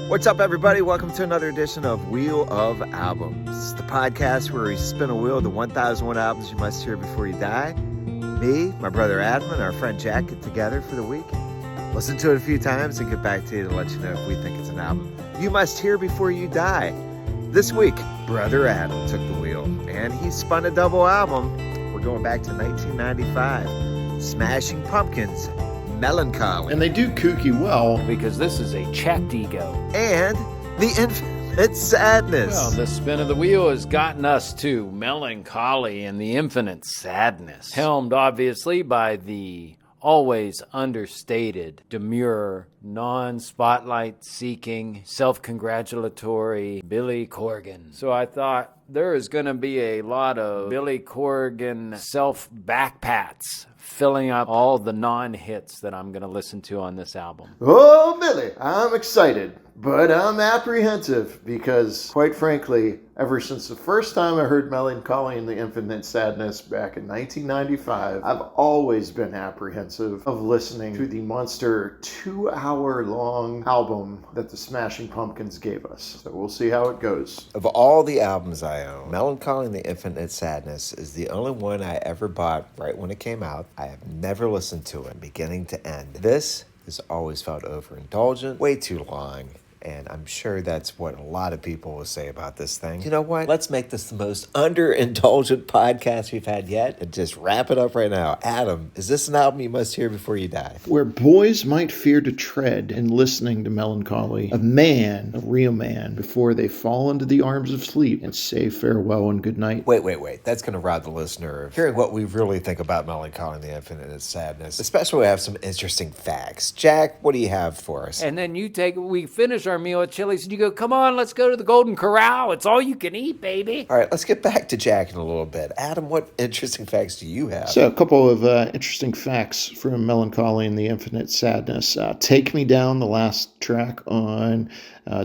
What's up, everybody? Welcome to another edition of Wheel of Albums. This is the podcast where we spin a wheel, the 1001 albums you must hear before you die. Me, my brother Adam, and our friend Jack get together for the week. Listen to it a few times and get back to you to let you know if we think it's an album you must hear before you die. This week, brother Adam took the wheel, and he spun a double album. We're going back to 1995. Smashing Pumpkins, Mellon Collie. And they do kooky well. Because this is a checked ego. And the Infinite Sadness. Well, the spin of the wheel has gotten us to Mellon Collie and the Infinite Sadness. Helmed, obviously, by the always understated, demure, non-spotlight seeking, self-congratulatory Billy Corgan. So I thought there is going to be a lot of Billy Corgan self-backpats filling up all the non-hits that I'm going to listen to on this album. Oh, Billy, I'm excited, but I'm apprehensive because, quite frankly, ever since the first time I heard Mellon Collie and the Infinite Sadness back in 1995, I've always been apprehensive of listening to the monster 2-hour-long album that the Smashing Pumpkins gave us. So we'll see how it goes. Of all the albums I own, Mellon Collie and the Infinite Sadness is the only one I ever bought right when it came out. I have never listened to it beginning to end. This has always felt overindulgent, way too long. And I'm sure that's what a lot of people will say about this thing. You know what? Let's make this the most underindulgent podcast we've had yet and just wrap it up right now. Adam, is this an album you must hear before you die? Where boys might fear to tread in listening to Mellon Collie, a man, a real man, before they fall into the arms of sleep and say farewell and good night. Wait. That's going to rob the listener of hearing what we really think about Mellon Collie and the Infinite Sadness. Especially we have some interesting facts. Jack, what do you have for us? And then we finish our meal at Chili's and you go, come on, let's go to the Golden Corral. It's all you can eat, baby. All right, let's get back to Jack in a little bit. Adam, what interesting facts do you have? So a couple of interesting facts from Mellon Collie and the Infinite Sadness. Take Me Down, the last track on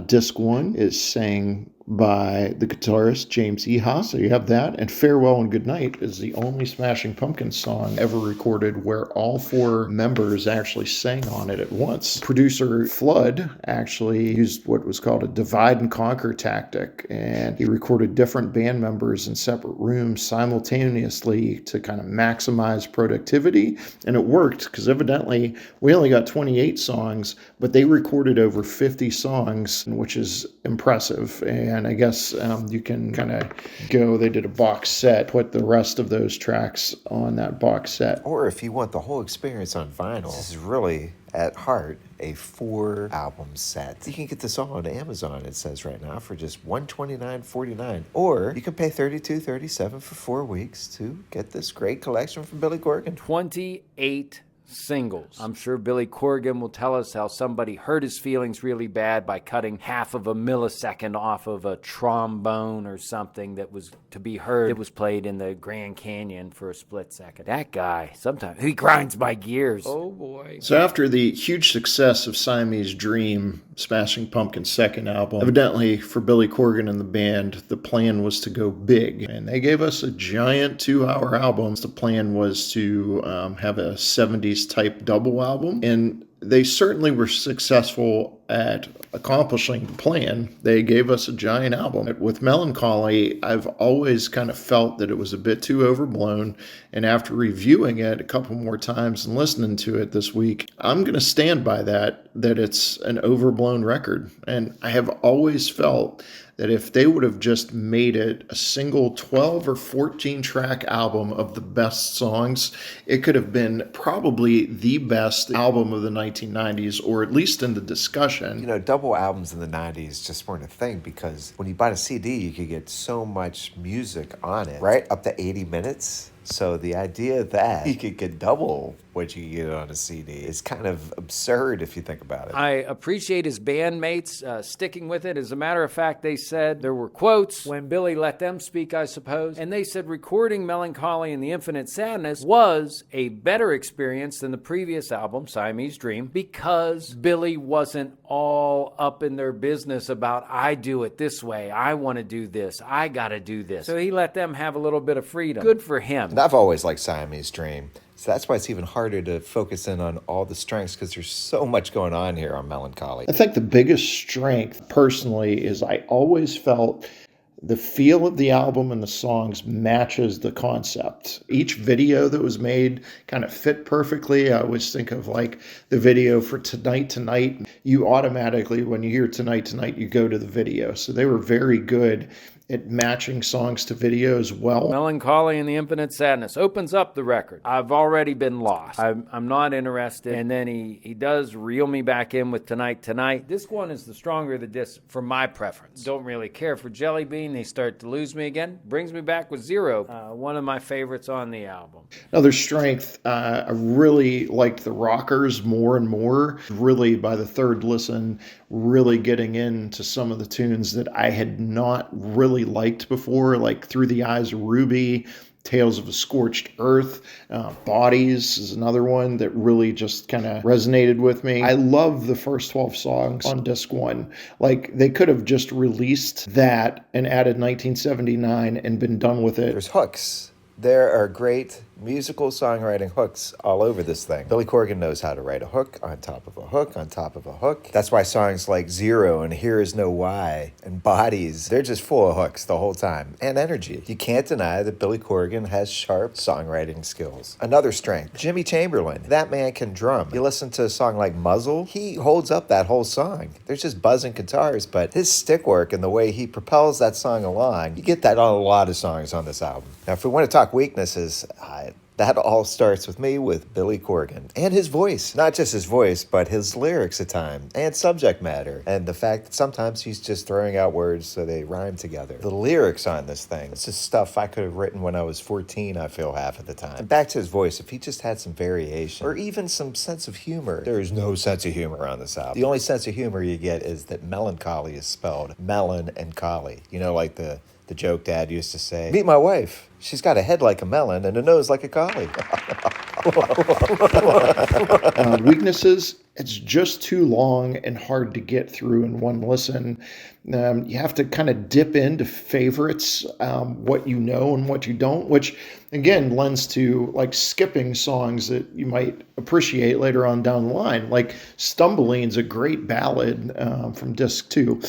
disc 1, is sang by the guitarist James Iha. So you have that. And Farewell and Goodnight is the only Smashing Pumpkins song ever recorded where all 4 members actually sang on it at once. Producer Flood actually used what was called a divide and conquer tactic, and he recorded different band members in separate rooms simultaneously to kind of maximize productivity. And it worked because evidently we only got 28 songs, but they recorded over 50 songs, which is impressive. And I guess you can kind of go, they did a box set, put the rest of those tracks on that box set. Or if you want the whole experience on vinyl, this is really, at heart, a 4-album set. You can get this all on Amazon, it says right now, for just $129.49. Or you can pay $32.37 for 4 weeks to get this great collection from Billy Corgan. 28 singles. I'm sure Billy Corgan will tell us how somebody hurt his feelings really bad by cutting half of a millisecond off of a trombone or something that was to be heard. It was played in the Grand Canyon for a split second. That guy, sometimes he grinds my gears. Oh boy. So after the huge success of Siamese Dream, Smashing Pumpkins' second album, evidently for Billy Corgan and the band, the plan was to go big. And they gave us a giant 2-hour album. The plan was to have a 70s type double album, and they certainly were successful at accomplishing the plan. They gave us a giant album. With Mellon Collie, I've always kind of felt that it was a bit too overblown, and after reviewing it a couple more times and listening to it this week, I'm going to stand by that it's an overblown record. And I have always felt that if they would have just made it a single 12 or 14 track album of the best songs, it could have been probably the best album of the 1990s, or at least in the discussion. You know, double albums in the 90s just weren't a thing because when you bought a CD, you could get so much music on it, right? Up to 80 minutes. So the idea that you could get double what you get on a CD is kind of absurd if you think about it. I appreciate his bandmates sticking with it. As a matter of fact, they said there were quotes when Billy let them speak, I suppose, and they said recording Mellon Collie and the Infinite Sadness was a better experience than the previous album, Siamese Dream, because Billy wasn't all up in their business about, I do it this way, I want to do this, I got to do this. So he let them have a little bit of freedom. Good for him. And I've always liked Siamese Dream. So that's why it's even harder to focus in on all the strengths, because there's so much going on here on Mellon Collie. I think the biggest strength personally is I always felt the feel of the album and the songs matches the concept. Each video that was made kind of fit perfectly. I always think of like the video for Tonight Tonight. You automatically, when you hear Tonight Tonight, you go to the video. So they were very good at matching songs to videos well. Mellon Collie and the Infinite Sadness opens up the record. I've already been lost. I'm not interested. And then he does reel me back in with Tonight Tonight. This one is the stronger of the disc for my preference. Don't really care for Jelly Bean. They start to lose me again. Brings me back with Zero, one of my favorites on the album. Another strength, I really liked the rockers more and more. Really, by the third listen, really getting into some of the tunes that I had not really liked before, like Through the Eyes of Ruby, Tales of a Scorched Earth, Bodies is another one that really just kind of resonated with me. I love the first 12 songs on disc 1. Like, they could have just released that and added 1979 and been done with it. There's hooks. There are great musical songwriting hooks all over this thing. Billy Corgan knows how to write a hook on top of a hook on top of a hook. That's why songs like Zero and Here Is No Why and Bodies, they're just full of hooks the whole time. And energy. You can't deny that Billy Corgan has sharp songwriting skills. Another strength, Jimmy Chamberlin. That man can drum. You listen to a song like Muzzle, he holds up that whole song. There's just buzzing guitars, but his stick work and the way he propels that song along, you get that on a lot of songs on this album. Now, if we want to talk weaknesses, that all starts with me with Billy Corgan and his voice. Not just his voice, but his lyrics at times and subject matter. And the fact that sometimes he's just throwing out words so they rhyme together. The lyrics on this thing, it's just stuff I could have written when I was 14, I feel, half of the time. And back to his voice, if he just had some variation or even some sense of humor. There is no sense of humor on this album. The only sense of humor you get is that Mellon Collie is spelled Mellon and Collie. You know, like the joke Dad used to say, meet my wife. She's got a head like a melon and a nose like a collie. Weaknesses, it's just too long and hard to get through in one listen. You have to kind of dip into favorites, what you know and what you don't, which again lends to like skipping songs that you might appreciate later on down the line. Like Stumbleing's a great ballad from disc 2.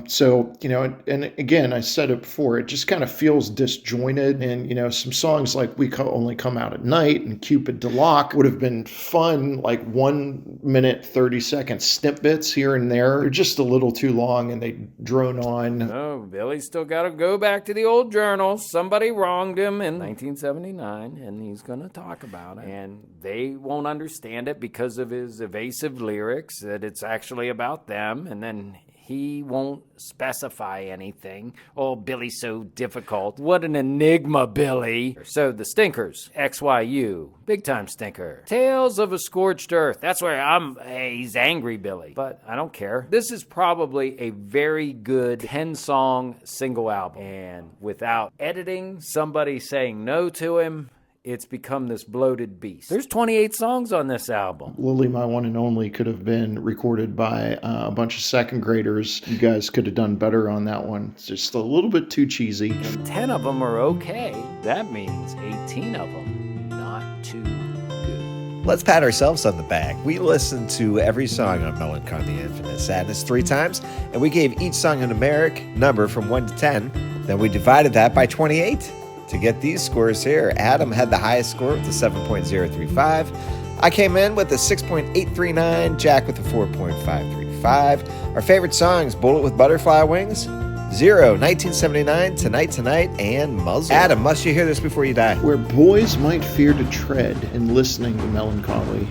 So, you know, and again, I said it before, it just kind of feels disjointed. And, you know, some songs like Only Come Out at Night and Cupid to Lock would have been fun, like 1 minute, 30-second snippets here and there. They're just a little too long and they drone on. Oh, Billy's still got to go back to the old journals. Somebody wronged him in 1979, and he's going to talk about it. And they won't understand it because of his evasive lyrics, that it's actually about them. And then he won't specify anything. Oh, Billy's so difficult. What an enigma, Billy. So the stinkers, XYU, big time stinker. Tales of a Scorched Earth. That's where he's angry, Billy. But I don't care. This is probably a very good 10-song single album. And without editing, somebody saying no to him, it's become this bloated beast. There's 28 songs on this album. Lily, My One and Only could have been recorded by a bunch of second graders. You guys could have done better on that one. It's just a little bit too cheesy. And 10 of them are okay. That means 18 of them not too good. Let's pat ourselves on the back. We listened to every song on Mellon Collie and the Infinite Sadness 3 times, and we gave each song a numeric number from 1 to 10. Then we divided that by 28. To get these scores here, Adam had the highest score with a 7.035. I came in with a 6.839, Jack with a 4.535. Our favorite songs, Bullet with Butterfly Wings, Zero, 1979, Tonight Tonight, and Muzzle. Adam, must you hear this before you die? Where boys might fear to tread in listening to Mellon Collie,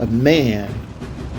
a man,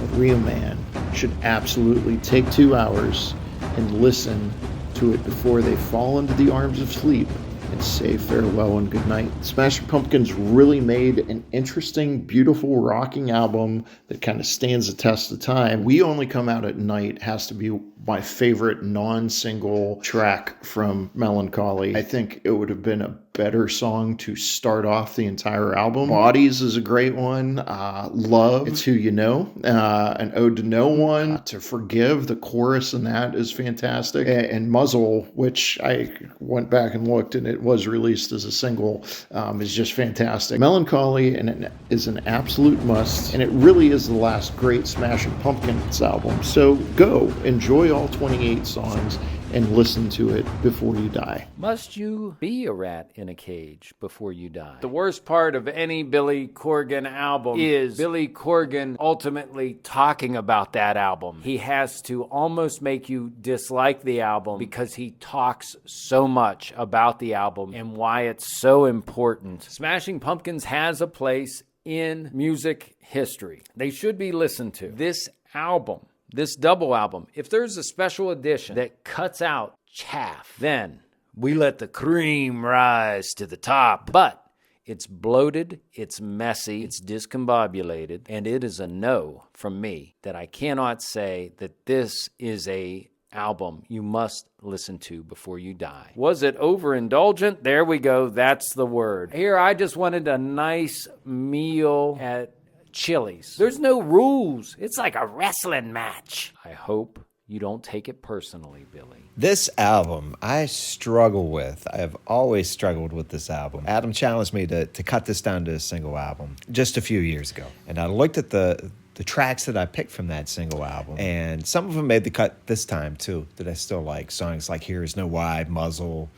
a real man, should absolutely take 2 hours and listen to it before they fall into the arms of sleep and say farewell and good night. Smashing Pumpkins really made an interesting, beautiful, rocking album that kind of stands the test of time. We Only Come Out at Night has to be my favorite non-single track from Mellon Collie. I think it would have been better song to start off the entire album. Bodies is a great one. Love, It's Who You Know. An Ode to No One. To Forgive, the chorus in that is fantastic. And Muzzle, which I went back and looked, and it was released as a single, is just fantastic. Mellon Collie is an absolute must, and it really is the last great Smashing Pumpkins album. So go, enjoy all 28 songs, and listen to it before you die. Must you be a rat in a cage before you die? The worst part of any Billy Corgan album is Billy Corgan ultimately talking about that album. He has to almost make you dislike the album because he talks so much about the album and why it's so important. Smashing Pumpkins has a place in music history. They should be listened to. This album, this double album, if there's a special edition that cuts out chaff, then we let the cream rise to the top. But it's bloated, it's messy, it's discombobulated, and it is a no from me that I cannot say that this is a album you must listen to before you die. Was it overindulgent? There we go. That's the word. Here, I just wanted a nice meal at Chili's. There's no rules. It's like a wrestling match. I hope you don't take it personally, Billy. This album, I struggle with. I have always struggled with this album. Adam challenged me to cut this down to a single album just a few years ago. And I looked at the tracks that I picked from that single album, and some of them made the cut this time, too, that I still like. Songs like Here Is No Why, Muzzle,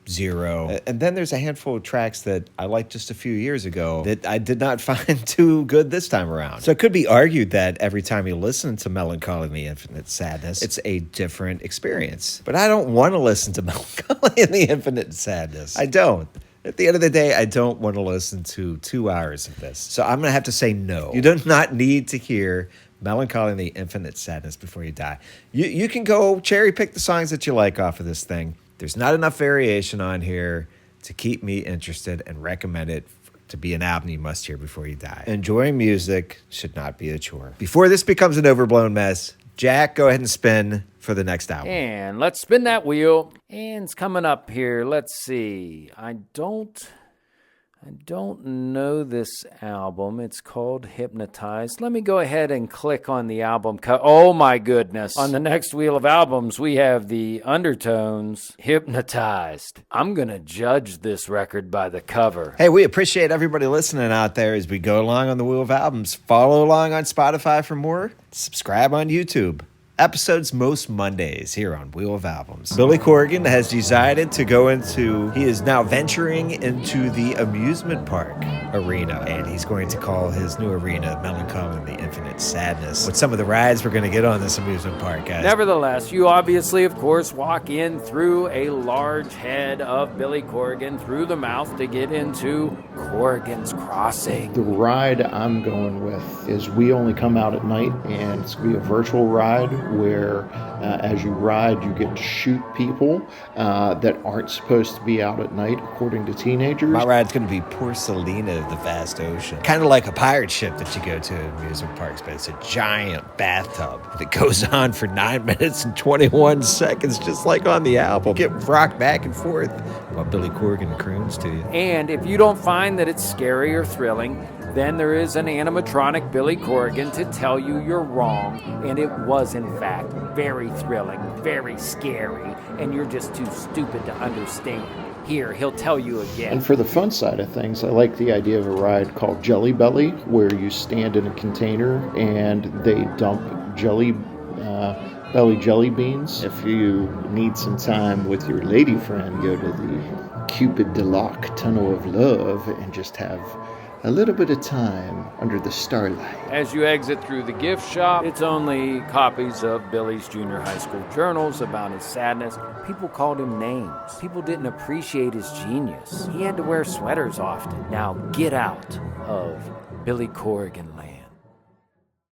Zero. And then there's a handful of tracks that I liked just a few years ago that I did not find too good this time around. So it could be argued that every time you listen to Mellon Collie and the Infinite Sadness, it's a different experience. But I don't want to listen to Mellon Collie and the Infinite Sadness. I don't. At the end of the day, I don't want to listen to 2 hours of this. So I'm going to have to say no. You do not need to hear Mellon Collie and the Infinite Sadness before you die. You can go cherry pick the songs that you like off of this thing. There's not enough variation on here to keep me interested and recommend it to be an album you must hear before you die. Enjoying music should not be a chore. Before this becomes an overblown mess, Jack, go ahead and spin for the next album. And let's spin that wheel. And it's coming up here. Let's see. I don't know this album. It's called Hypnotized. Let me go ahead and click on the album. Oh my goodness. On the next wheel of albums, we have the Undertones, Hypnotized. I'm going to judge this record by the cover. Hey, we appreciate everybody listening out there as we go along on the wheel of albums. Follow along on Spotify for more. Subscribe on YouTube. Episodes most Mondays here on Wheel of Albums. Billy Corgan has decided to he is now venturing into the amusement park arena, and he's going to call his new arena Mellon Collie and the Infinite Sadness. With some of the rides we're going to get on this amusement park, guys. Nevertheless, you obviously, of course, walk in through a large head of Billy Corgan through the mouth to get into Corgan's Crossing. The ride I'm going with is We Only Come Out at Night, and it's going to be a virtual ride where as you ride, you get to shoot people that aren't supposed to be out at night, according to teenagers. My ride's going to be Porcelina of the Vast Ocean. Kind of like a pirate ship that you go to in amusement parks, but it's a giant bathtub that goes on for 9 minutes and 21 seconds, just like on the album. Get rocked back and forth while Billy Corgan croons to you. And if you don't find that it's scary or thrilling, then there is an animatronic Billy Corgan to tell you you're wrong, and it was in fact very thrilling, very scary, and you're just too stupid to understand. Here, he'll tell you again. And for the fun side of things, I like the idea of a ride called Jelly Belly, where you stand in a container and they dump belly jelly beans. If you need some time with your lady friend, go to the Cupid de Loc Tunnel of Love and just have a little bit of time under the starlight. As you exit through the gift shop, it's only copies of Billy's junior high school journals about his sadness. People called him names. People didn't appreciate his genius. He had to wear sweaters often. Now get out of Billy Corgan land.